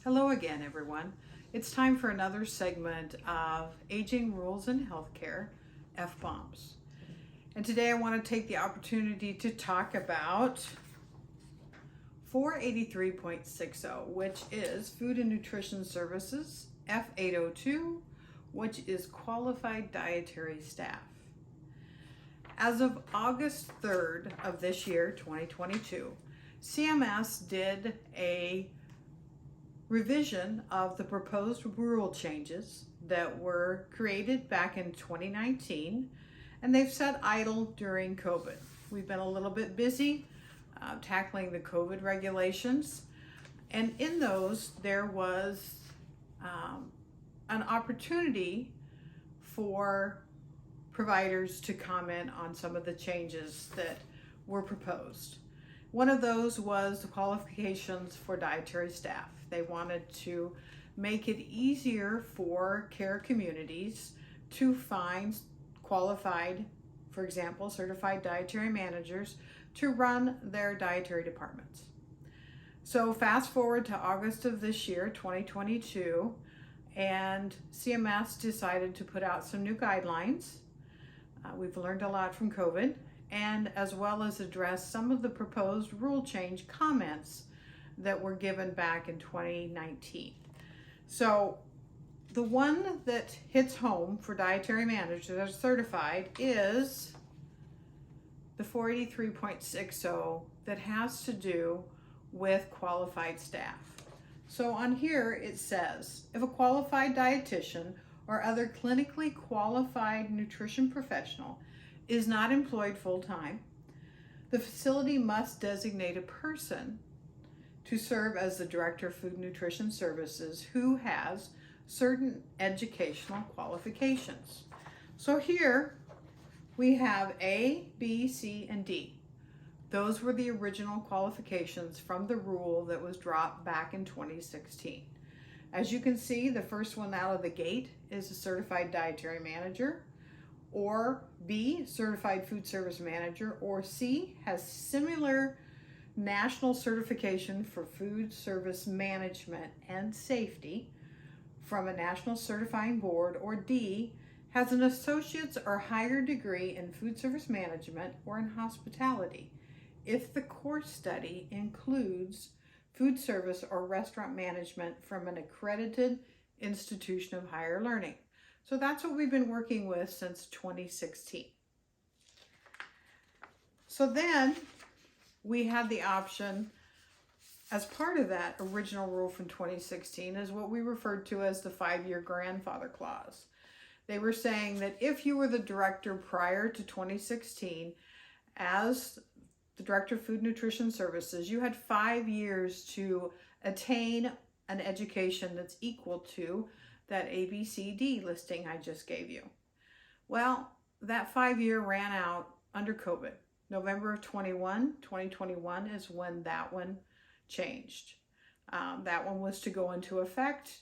Hello again, everyone. It's time for another segment of Aging Rules in Healthcare, F-bombs. And today I want to take the opportunity to talk about 483.60, which is Food and Nutrition Services, F802, which is Qualified Dietary Staff. As of August 3rd of this year, 2022, CMS did a revision of the proposed rule changes that were created back in 2019, and they've sat idle during COVID. We've been a little bit busy tackling the COVID regulations, and in those there was an opportunity for providers to comment on some of the changes that were proposed. One of those was the qualifications for dietary staff. They wanted to make it easier for care communities to find qualified, for example, certified dietary managers to run their dietary departments. So fast forward to August of this year, 2022, and CMS decided to put out some new guidelines. We've learned a lot from COVID, and as well as address some of the proposed rule change comments that were given back in 2019. So the one that hits home for dietary managers that are certified is the 483.60 that has to do with qualified staff. So on here it says, if a qualified dietitian or other clinically qualified nutrition professional is not employed full-time, the facility must designate a person to serve as the Director of Food and Nutrition Services who has certain educational qualifications. So here we have A, B, C, and D. Those were the original qualifications from the rule that was dropped back in 2016. As you can see, the first one out of the gate is a certified dietary manager, or B, certified food service manager, or C, has similar national certification for food service management and safety from a national certifying board, or D, has an associate's or higher degree in food service management or in hospitality if the course study includes food service or restaurant management from an accredited institution of higher learning. So that's what we've been working with since 2016. So then we had the option, as part of that original rule from 2016, is what we referred to as the 5-year grandfather clause. They were saying that if you were the director prior to 2016, as the Director of Food and Nutrition Services, you had 5 years to attain an education that's equal to that ABCD listing I just gave you. Well, that 5-year ran out under COVID. November of 2021 is when that one changed. That one was to go into effect,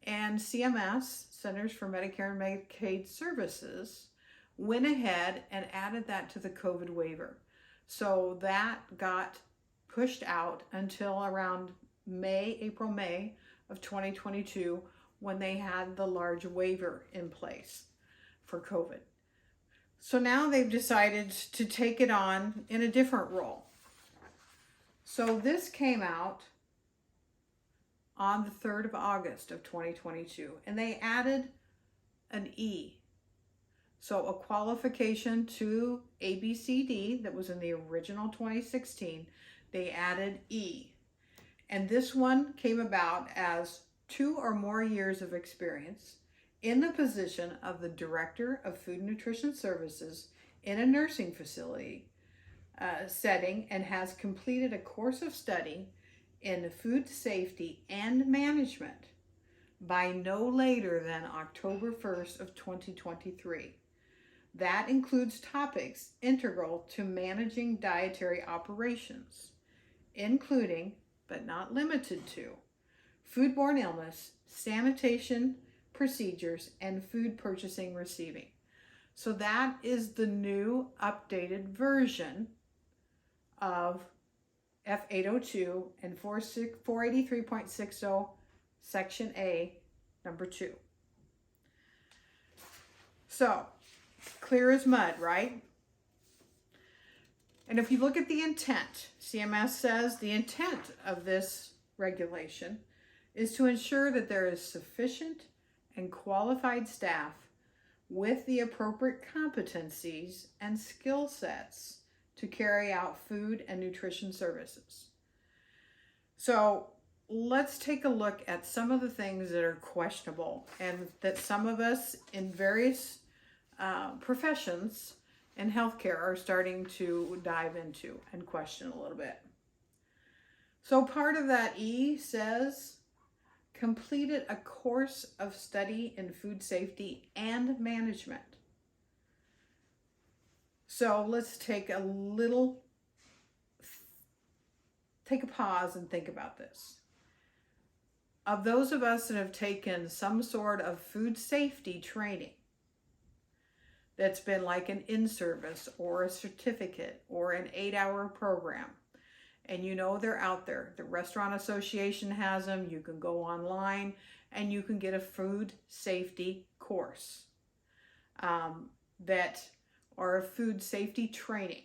and CMS, Centers for Medicare and Medicaid Services, went ahead and added that to the COVID waiver. So that got pushed out until around April, May of 2022, when they had the large waiver in place for COVID. So now they've decided to take it on in a different role. So this came out on the 3rd of August of 2022, and they added an E. So a qualification to ABCD that was in the original 2016, they added E. And this one came about as 2 or more years of experience in the position of the Director of Food and Nutrition Services in a nursing facility setting, and has completed a course of study in food safety and management by no later than October 1st of 2023. That includes topics integral to managing dietary operations, including, but not limited to, foodborne illness, sanitation procedures, and food purchasing receiving. So that is the new updated version of F802 and 483.60 Section A, number 2. So, clear as mud, right? And if you look at the intent, CMS says the intent of this regulation is to ensure that there is sufficient and qualified staff with the appropriate competencies and skill sets to carry out food and nutrition services. So let's take a look at some of the things that are questionable and that some of us in various professions in healthcare are starting to dive into and question a little bit. So part of that E says, completed a course of study in food safety and management. So let's take a pause and think about this. Of those of us that have taken some sort of food safety training, that's been like an in-service or a certificate or an 8-hour program, and you know they're out there. The Restaurant Association has them. You can go online and you can get a food safety course or a food safety training.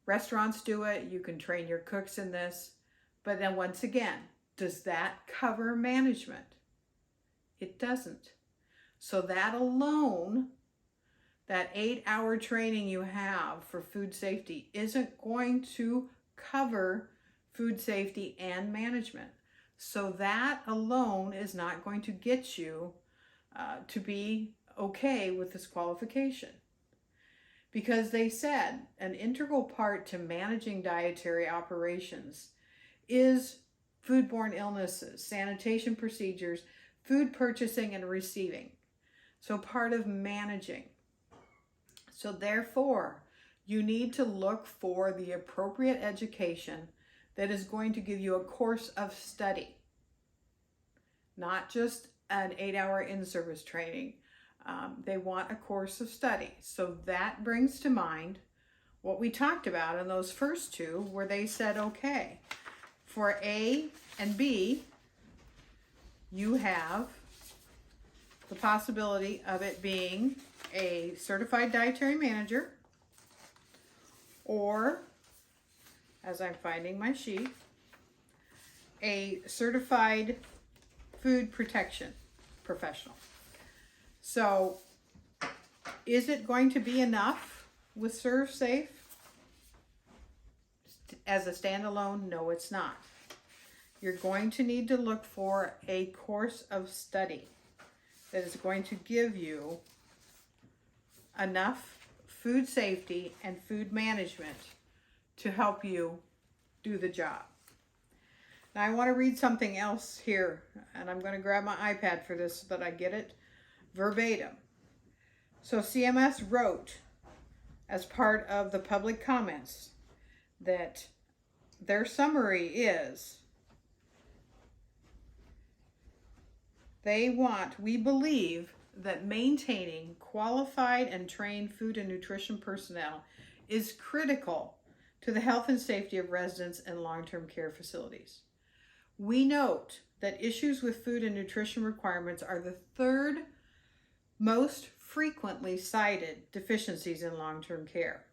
Restaurants do it. You can train your cooks in this. But then once again, does that cover management? It doesn't. So that alone, that 8-hour training you have for food safety isn't going to cover food safety and management. So that alone is not going to get you to be okay with this qualification. Because they said an integral part to managing dietary operations is foodborne illnesses, sanitation procedures, food purchasing and receiving. So part of managing. So therefore, you need to look for the appropriate education that is going to give you a course of study, not just an 8-hour in-service training. They want a course of study. So that brings to mind what we talked about in those first two, where they said, okay, for A and B, you have the possibility of it being a certified dietary manager, or, as I'm finding my sheet, a certified food protection professional. So, is it going to be enough with ServSafe as a standalone? No, it's not. You're going to need to look for a course of study that is going to give you enough food safety and food management to help you do the job. Now I want to read something else here, and I'm going to grab my iPad for this so that I get it verbatim. So CMS wrote as part of the public comments that their summary is, we believe that maintaining qualified and trained food and nutrition personnel is critical to the health and safety of residents in long-term care facilities. We note that issues with food and nutrition requirements are the third most frequently cited deficiencies in long-term care.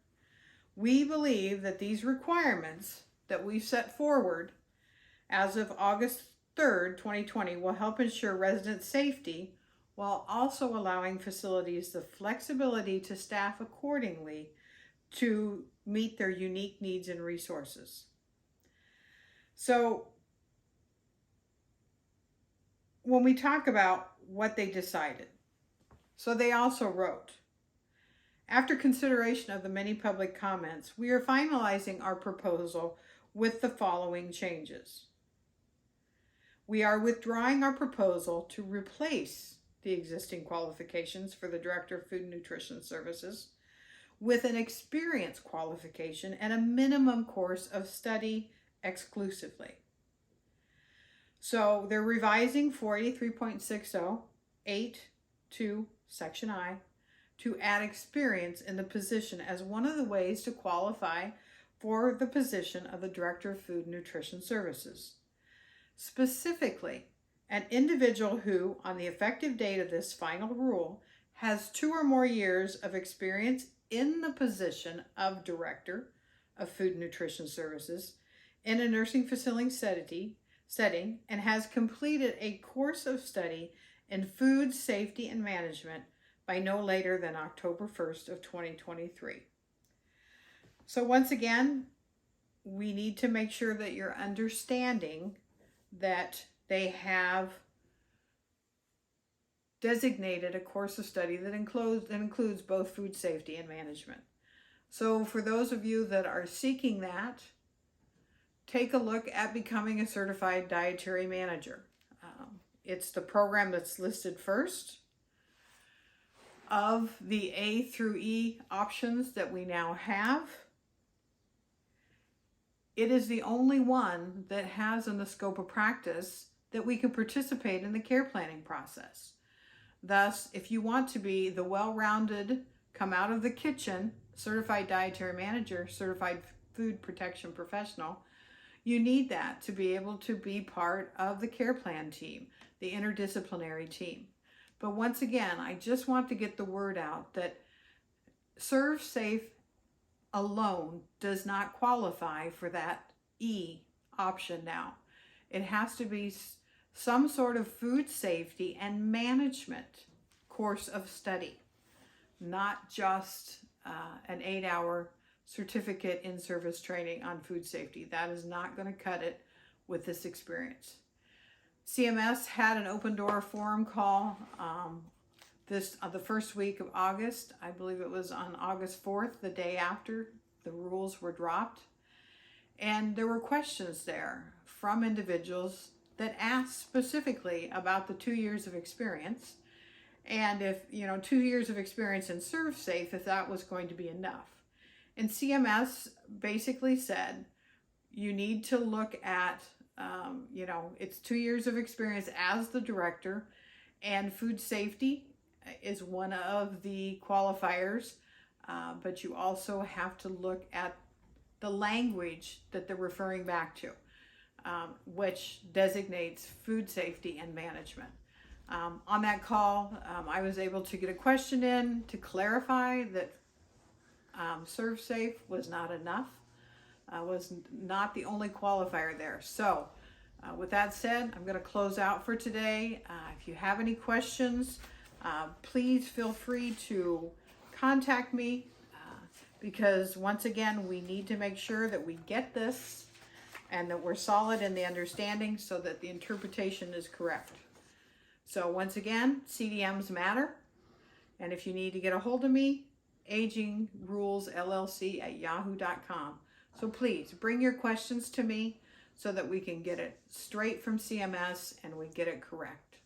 We believe that these requirements that we've set forward as of August 3rd, 2020, will help ensure resident safety while also allowing facilities the flexibility to staff accordingly to meet their unique needs and resources. So when we talk about what they decided, so they also wrote, after consideration of the many public comments, we are finalizing our proposal with the following changes. We are withdrawing our proposal to replace the existing qualifications for the Director of Food and Nutrition Services with an experience qualification and a minimum course of study exclusively. So they're revising 483.60, 8.2, Section I, to add experience in the position as one of the ways to qualify for the position of the Director of Food and Nutrition Services. Specifically, an individual who, on the effective date of this final rule, has 2 or more years of experience in the position of Director of Food and Nutrition Services in a nursing facility setting and has completed a course of study in food safety and management by no later than October 1st of 2023. So once again, we need to make sure that you're understanding that they have designated a course of study that includes both food safety and management. So for those of you that are seeking that, take a look at becoming a certified dietary manager. It's the program that's listed first of the A through E options that we now have. It is the only one that has in the scope of practice that we can participate in the care planning process. Thus, if you want to be the well-rounded, come out of the kitchen, certified dietary manager, certified food protection professional, you need that to be able to be part of the care plan team, the interdisciplinary team. But once again, I just want to get the word out that Serve Safe alone does not qualify for that E option now. It has to be some sort of food safety and management course of study, not just an 8-hour certificate in service training on food safety. That is not going to cut it with this experience. CMS had an open door forum call the first week of August. I believe it was on August 4th, the day after the rules were dropped. And there were questions there from individuals that asked specifically about the 2 years of experience. And if, 2 years of experience in Serve Safe, if that was going to be enough. And CMS basically said, you need to look at, it's 2 years of experience as the director, and food safety is one of the qualifiers, but you also have to look at the language that they're referring back to, which designates food safety and management. On that call, I was able to get a question in to clarify that Serve Safe was not enough, was not the only qualifier there. So with that said, I'm going to close out for today. If you have any questions, please feel free to contact me because once again, we need to make sure that we get this and that we're solid in the understanding so that the interpretation is correct. So once again, CDMs matter. And if you need to get a hold of me, agingrulesllc@yahoo.com. So please bring your questions to me so that we can get it straight from CMS and we get it correct.